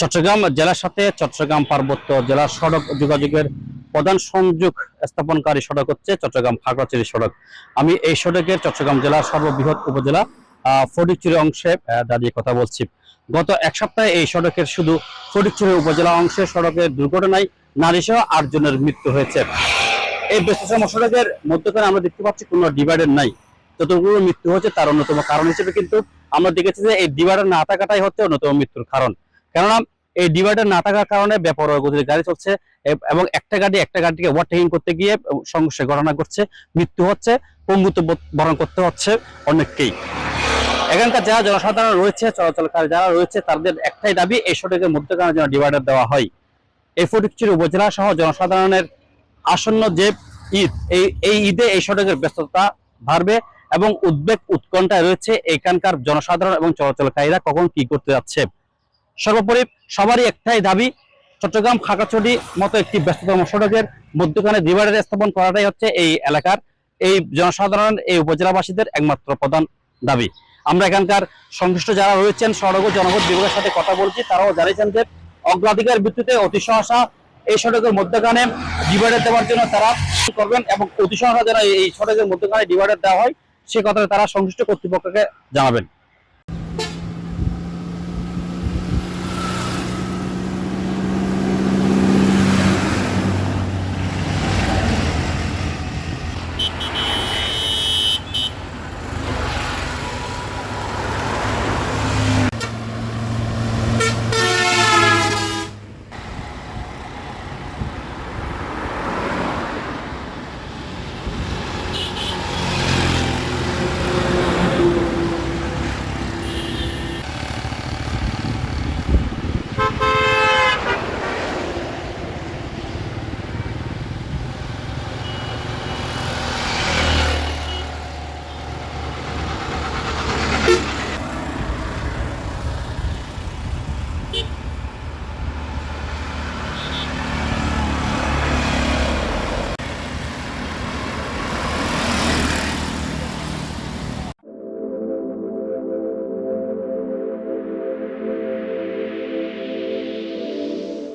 চট্টগ্রাম জেলার সাথে চট্টগ্রাম পার্বত্য জেলার সড়ক যোগাযোগের প্রধান সংযোগ স্থাপনকারী সড়ক হচ্ছে চট্টগ্রাম খাগড়াছড়ি সড়ক। আমি এই সড়কের চট্টগ্রাম জেলার সর্ববৃহৎ উপজেলা ফটিকছড়ি অংশে দাঁড়িয়ে কথা বলছি। গত এক সপ্তাহে এই সড়কের শুধু ফটিকছড়ি উপজেলা অংশের সড়কের দুর্ঘটনায় নারীসহ 8 জনের মৃত্যু হয়েছে। এই ব্যস্ততম সড়কের মধ্যখানে আমরা দেখতে পাচ্ছি কোনো ডিভাইডার নাই। যতগুলো মৃত্যু হচ্ছে তার অন্যতম কারণ হিসেবে কিন্তু আমরা দেখেছি যে এই ডিভাইডার না থাকাটাই হচ্ছে অন্যতম মৃত্যুর কারণ। কেননা এই ডিভাইডার না থাকার কারণে বেপরোয়া গতিতে গাড়ি চলছে এবং একটা গাড়িকে ওভারটেকিং করতে গিয়ে সংঘর্ষের ঘটনা ঘটছে, মৃত্যু হচ্ছে, পঙ্গুত্ব বরণ করতে হচ্ছে অনেককেই। এখানকার যারা জনসাধারণ রয়েছে, চলাচলকারী যারা রয়েছে, তাদের একটাই দাবি এই সড়কের মধ্যখানে যেন ডিভাইডার দেওয়া হয়। এই ফটিকছড়ি উপজেলা সহ জনসাধারণের আসন্ন যে ঈদ, এই ঈদে এই সড়কের ব্যস্ততা বাড়বে এবং উদ্বেগ উৎকণ্ঠায় রয়েছে এখানকার জনসাধারণ এবং চলাচলকারীরা কখন কি করতে যাচ্ছে। সর্বোপরি সবারই একটাই দাবি, চট্টগ্রাম খাগড়াছড়ি মতো একটি ব্যস্ততম সড়কের মধ্যখানে ডিভাইডার স্থাপন করাটাই হচ্ছে এই এলাকার এই জনসাধারণ, এই উপজেলাবাসীদের একমাত্র প্রধান দাবি। আমরা এখানকার সংশ্লিষ্ট যারা রয়েছেন সড়ক ও জনপথ বিভাগের সাথে কথা বলছি, তারাও জানিয়েছেন যে অগ্রাধিকার ভিত্তিতে অতি সহসা এই সড়কের মধ্যখানে ডিভাইডার দেওয়ার জন্য তারা করবেন এবং অতি সহসা যেন এই সড়কের মধ্যখানে ডিভাইডার দেওয়া হয় সে কথা তারা সংশ্লিষ্ট কর্তৃপক্ষকে জানাবেন।